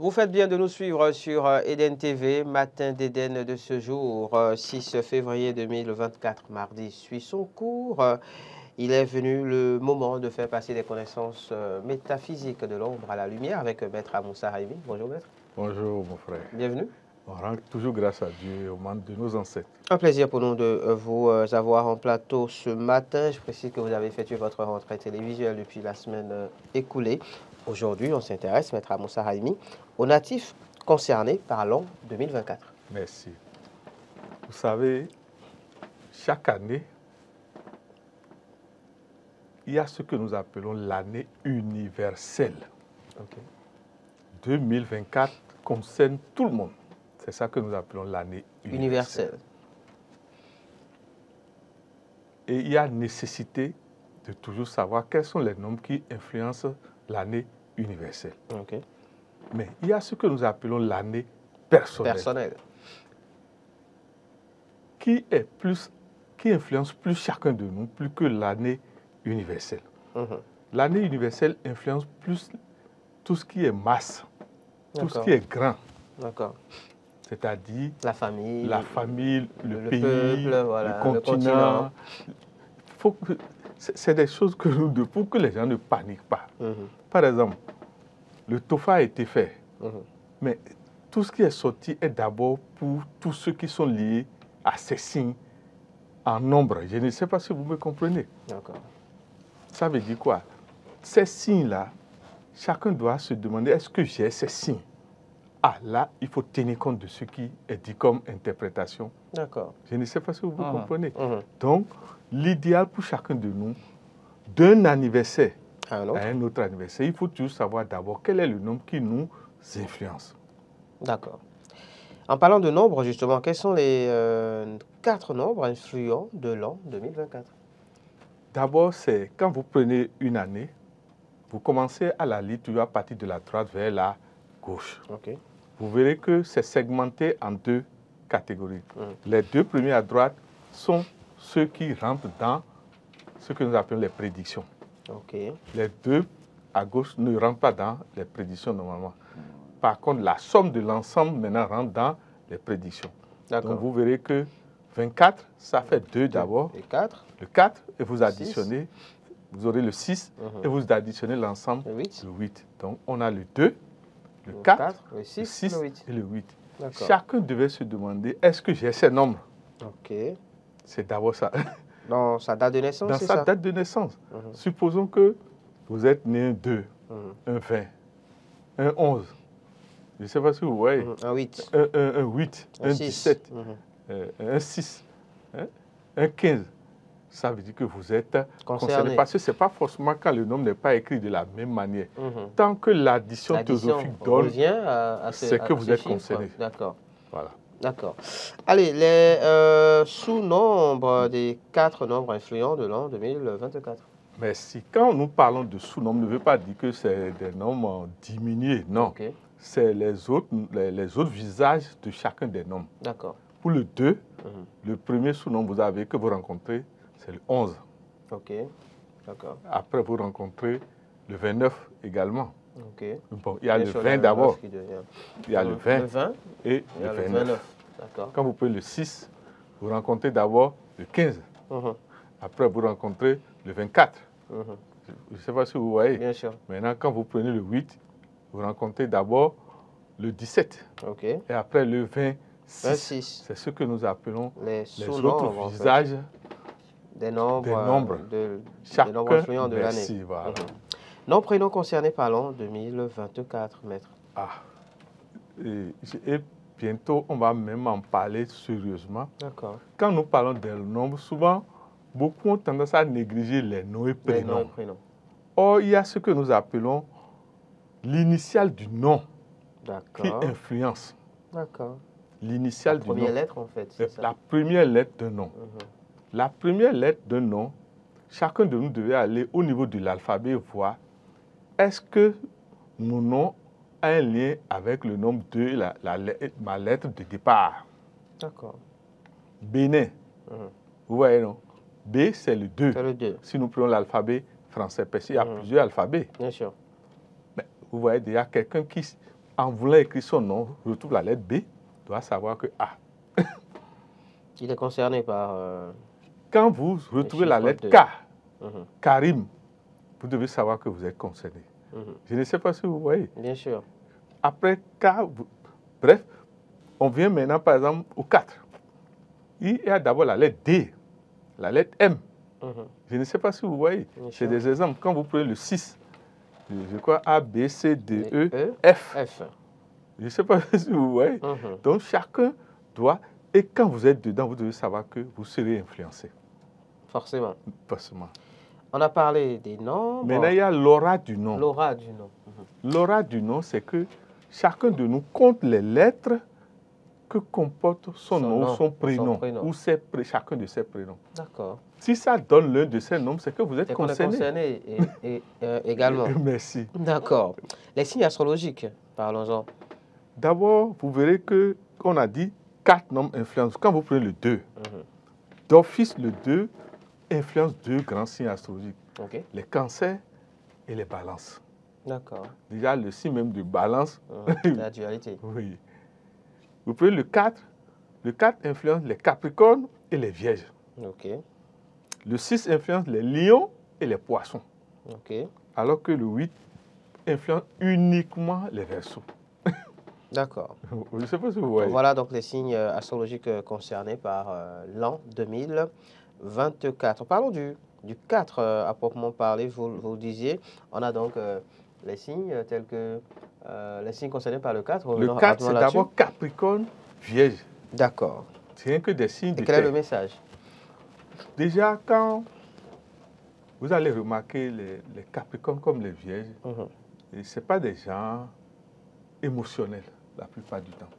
Vous faites bien de nous suivre sur Eden TV, Matin d'Eden de ce jour, 6 février 2024, mardi suit son cours. Il est venu le moment de faire passer des connaissances métaphysiques de l'ombre à la lumière avec Maître Amoussa Raimi. Bonjour Maître. Bonjour mon frère. Bienvenue. On rend toujours grâce à Dieu et aux membres de nos ancêtres. Un plaisir pour nous de vous avoir en plateau ce matin. Je précise que vous avez effectué votre rentrée télévisuelle depuis la semaine écoulée. Aujourd'hui, on s'intéresse, Maître Amoussa Raimi, aux natifs concernés par l'an 2024. Merci. Vous savez, chaque année, il y a ce que nous appelons l'année universelle. 2024 concerne tout le monde. C'est ça que nous appelons l'année universelle. Et il y a nécessité de toujours savoir quels sont les nombres qui influencent l'année universelle. Mais il y a ce que nous appelons l'année personnelle. Qui influence plus chacun de nous, plus que l'année universelle. L'année universelle influence plus tout ce qui est masse, tout ce qui est grand. C'est-à-dire la famille, le pays, peuple, voilà, le continent. C'est des choses que pour que les gens ne paniquent pas. Par exemple, le TOEFL a été fait, mais tout ce qui est sorti est d'abord pour tous ceux qui sont liés à ces signes en nombre. Je ne sais pas si vous me comprenez. Ça veut dire quoi? Ces signes-là, chacun doit se demander, est-ce que j'ai ces signes? Ah, là, il faut tenir compte de ce qui est dit comme interprétation. Je ne sais pas si vous me comprenez. Donc, l'idéal pour chacun de nous, d'un anniversaire à un autre anniversaire, il faut toujours savoir d'abord quel est le nombre qui nous influence. D'accord. En parlant de nombres, justement, quels sont les 4 nombres influents de l'an 2024? D'abord, c'est quand vous prenez une année, vous commencez à la lire toujours à partir de la droite vers la gauche. Vous verrez que c'est segmenté en 2 catégories. Les 2 premiers à droite sont ceux qui rentrent dans ce que nous appelons les prédictions. Les 2 à gauche ne rentrent pas dans les prédictions normalement. Par contre, la somme de l'ensemble maintenant rentre dans les prédictions. Donc vous verrez que 24, ça fait 2 d'abord. Le 4, et vous additionnez, vous aurez le 6, et vous additionnez l'ensemble, le 8. Donc on a le 2, le 4, le 6 et le 8. Chacun devait se demander, est-ce que j'ai ces nombres? C'est d'abord ça. Dans sa date de naissance, dans sa date de naissance. Supposons que vous êtes né un 2, un 20, un 11. Je ne sais pas si vous voyez. Un 8. Un 8, un 17, un 6, un 15. Ça veut dire que vous êtes concerné. Parce que ce n'est pas forcément quand le nombre n'est pas écrit de la même manière. Tant que l'addition théosophique donne, c'est que vous êtes concerné. Voilà. D'accord. Allez, les sous-nombres des 4 nombres influents de l'an 2024. Merci. Quand nous parlons de sous-nombres, ne veut pas dire que c'est des nombres diminués. Non. C'est les autres visages de chacun des nombres. Pour le 2, le premier sous-nombre que vous rencontrez, c'est le 11. Après, vous rencontrez le 29 également. Bon, il y a le 20 d'abord. Il y a le 20 et le 29. Quand vous prenez le 6, vous rencontrez d'abord le 15. Après, vous rencontrez le 24. Je ne sais pas si vous voyez. Bien sûr. Maintenant, quand vous prenez le 8, vous rencontrez d'abord le 17. Et après le 26. C'est ce que nous appelons les autres visages des nombres influents de l'année. Voilà. Nom, prénom concernés par l'an 2024, maître. Et bientôt, on va même en parler sérieusement. Quand nous parlons des nombres, souvent, beaucoup ont tendance à négliger les noms et prénoms. Or, il y a ce que nous appelons l'initiale du nom qui influence. L'initiale du nom. La première lettre, en fait. La première lettre d'un nom. La première lettre d'un nom, chacun de nous devait aller au niveau de l'alphabet et voir est-ce que mon nom a un lien avec le nombre 2, ma lettre de départ. Bénin. Vous voyez, non? B, c'est le 2. Si nous prenons l'alphabet français, parce qu'il y a plusieurs alphabets. Bien sûr. Mais vous voyez déjà quelqu'un qui en voulant écrire son nom, retrouve la lettre B, doit savoir que il est concerné par... quand vous retrouvez la lettre K, Karim, vous devez savoir que vous êtes concerné. Je ne sais pas si vous voyez. Bien sûr. Après K, bref, on vient maintenant par exemple au 4. Il y a d'abord la lettre D, la lettre M. Je ne sais pas si vous voyez. C'est des exemples. Quand vous prenez le 6, je crois A, B, C, D, E, F. Je ne sais pas si vous voyez. Donc chacun doit, et quand vous êtes dedans, vous devez savoir que vous serez influencé. Forcément. Forcément. On a parlé des noms. Maintenant, il y a l'aura du nom. L'aura du nom. L'aura du nom, c'est que chacun de nous compte les lettres que comporte son nom, son prénom, ou chacun de ses prénoms. D'accord. Si ça donne l'un de ces noms, c'est que vous êtes concerné. Concerné également. Merci. D'accord. Les signes astrologiques, parlons-en. D'abord, vous verrez qu'on a dit 4 noms influencent. Quand vous prenez le 2, d'office, le 2 influence 2 grands signes astrologiques. Les cancers et les balances. D'accord. Déjà, le signe même de balance. La dualité. Oui. Vous prenez le 4. Le 4 influence les capricornes et les vierges. Le 6 influence les lions et les poissons. Alors que le 8 influence uniquement les verseaux. D'accord. Je ne sais pas si vous voyez. Voilà donc les signes astrologiques concernés par l'an 2024. Parlons du 4 à proprement parler. Vous le disiez, on a donc les signes tels que les signes concernés par le 4. Le 4, c'est d'abord Capricorne, Vierge. D'accord. C'est rien que des signes de terre. Quel est le message? Déjà, quand vous allez remarquer les Capricornes comme les Vierges, ce n'est pas des gens émotionnels la plupart du temps.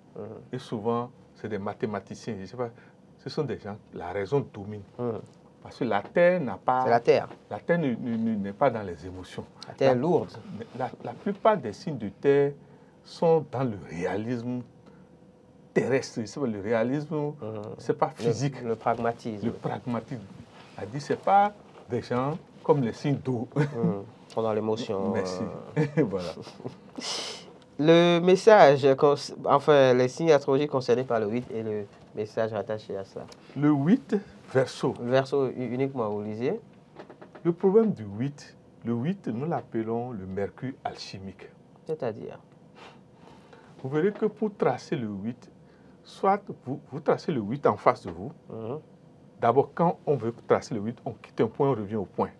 Et souvent, c'est des mathématiciens. Je sais pas, ce sont des gens, la raison domine. Parce que la Terre n'a pas... C'est la Terre. La Terre n'est pas dans les émotions. La Terre est lourde. La plupart des signes de Terre sont dans le réalisme terrestre. Le réalisme, ce n'est pas physique. Le pragmatisme. Le pragmatisme. C'est-à-dire, ce n'est pas des gens comme les signes d'eau. Sont dans l'émotion. Merci. Voilà. Le message, enfin, les signes astrologiques concernés par le 8 et le message rattaché à ça. Le 8, Verseau. Le Verseau uniquement, vous lisiez. Le problème du 8, le 8, nous l'appelons le mercure alchimique. C'est-à-dire? Vous verrez que pour tracer le 8, soit vous tracez le 8 en face de vous. D'abord, quand on veut tracer le 8, on quitte un point, on revient au point.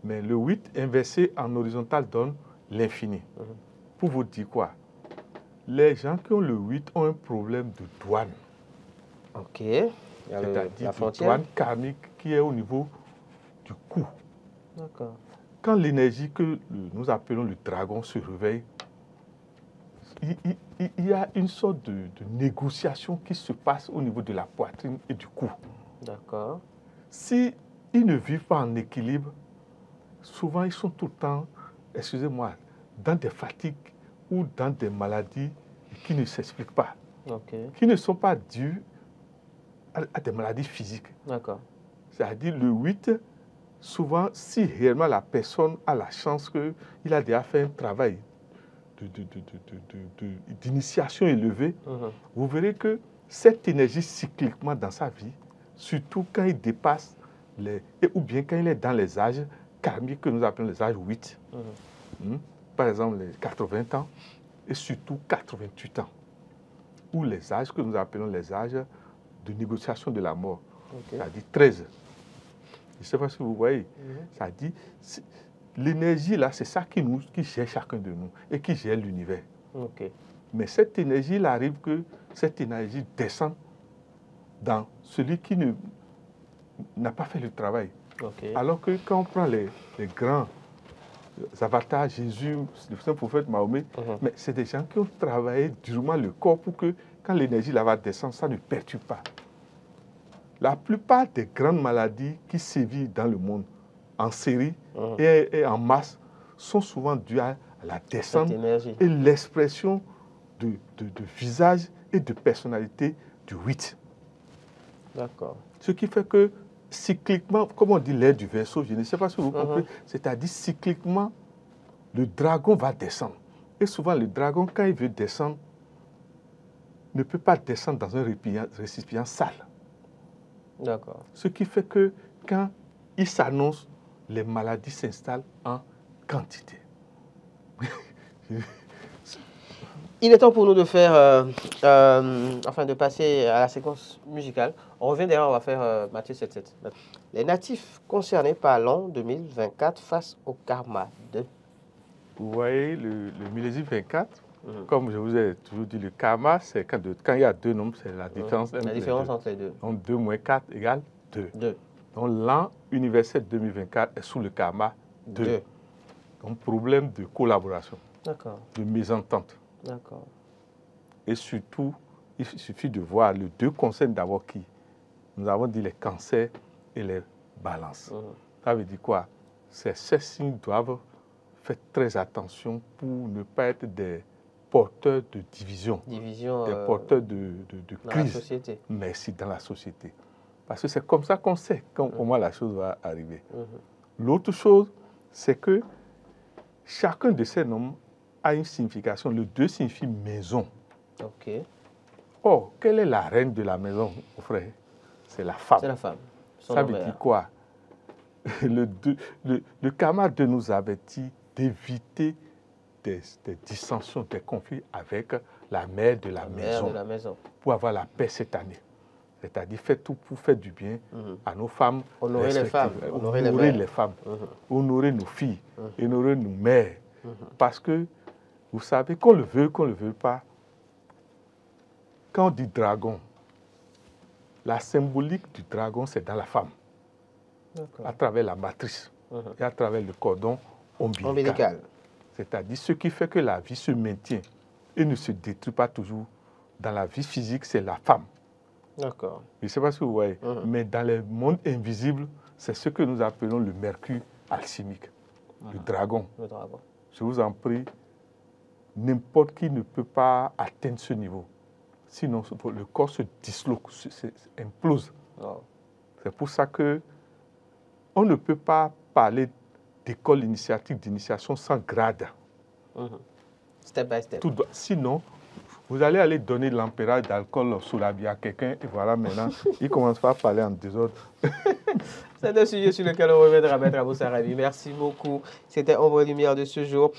Mais le 8 inversé en horizontal donne l'infini. Pour vous dire quoi? Les gens qui ont le 8 ont un problème de douane. C'est-à-dire de douane karmique qui est au niveau du cou. D'accord. Quand l'énergie que nous appelons le dragon se réveille, il y a une sorte de négociation qui se passe au niveau de la poitrine et du cou. D'accord. Si ils ne vivent pas en équilibre, souvent ils sont tout le temps, excusez-moi, dans des fatigues ou dans des maladies qui ne s'expliquent pas, qui ne sont pas dues à des maladies physiques. D'accord. C'est-à-dire le 8, souvent, si réellement la personne a la chance qu'il a déjà fait un travail d'initiation élevée, vous verrez que cette énergie cycliquement dans sa vie, surtout quand il dépasse ou bien quand il est dans les âges karmiques que nous appelons les âges 8, par exemple les 80 ans et surtout 88 ans, ou les âges que nous appelons les âges de négociation de la mort, c'est-à-dire 13. Je ne sais pas si vous voyez, c'est-à-dire l'énergie là, c'est ça qui gère chacun de nous et qui gère l'univers. Mais cette énergie, il arrive que cette énergie descend dans celui qui n'a pas fait le travail. Alors que quand on prend les grands avatars, Jésus, le saint prophète Mahomet, mais c'est des gens qui ont travaillé durement le corps pour que quand l'énergie là va descendre, ça ne perturbe pas. La plupart des grandes maladies qui sévissent dans le monde, en série et en masse, sont souvent dues à la descente et l'expression de visage et de personnalité du 8. D'accord. Ce qui fait que cycliquement, comme on dit l'air du Verseau, je ne sais pas si vous comprenez, c'est-à-dire cycliquement, le dragon va descendre. Et souvent, le dragon, quand il veut descendre, ne peut pas descendre dans un récipient sale. D'accord. Ce qui fait que quand il s'annonce, les maladies s'installent en quantité. Il est temps pour nous de faire, enfin de passer à la séquence musicale. On revient d'ailleurs, on va faire Matthieu 7.7. Les natifs concernés par l'an 2024 face au karma de... Vous voyez, le millésime 24, comme je vous ai toujours dit, le karma, c'est quand il y a deux nombres, c'est la différence, entre les deux. Donc 2 moins 4 égale 2. 2. Donc l'an universel 2024 est sous le karma 2. Donc problème de collaboration, de mésentente. D'accord. Et surtout, il suffit de voir, les deux concernent d'abord qui? Nous avons dit les cancers et les balances. Ça veut dire quoi? Ces signes doivent faire très attention pour ne pas être des porteurs de division, des porteurs de crise. Dans la société. Merci, dans la société. Parce que c'est comme ça qu'on sait comment la chose va arriver. L'autre chose, c'est que chacun de ces noms a une signification. Le 2 signifie maison. Ok. Or, quelle est la reine de la maison, mon frère? C'est la femme. C'est la femme. Ça veut dire quoi? Le karma de nous avertit d'éviter des dissensions, des conflits avec la mère de la maison pour avoir la paix cette année. C'est-à-dire faire tout pour faire du bien à nos femmes. Honorer les femmes. Honorer les femmes. Honorer nos filles. Honorer nos mères. Parce que, vous savez, qu'on le veut pas, quand on dit dragon, la symbolique du dragon, c'est dans la femme. À travers la matrice et à travers le cordon ombilical. C'est-à-dire ce qui fait que la vie se maintient et ne se détruit pas toujours. Dans la vie physique, c'est la femme. D'accord. Je ne sais pas si vous voyez, mais dans le monde invisible, c'est ce que nous appelons le mercure alchimique, le dragon. Je vous en prie, n'importe qui ne peut pas atteindre ce niveau. Sinon, le corps se disloque, implose. C'est pour ça que on ne peut pas parler d'école initiatique, d'initiation sans grade. Step by step. Sinon, vous allez aller donner l'empérage d'alcool sous la vie à quelqu'un et voilà, maintenant, il commence pas à parler en désordre. C'est un sujet sur lequel on reviendra, Maître Abou Sarabi. Merci beaucoup. C'était Ombre Lumière de ce jour.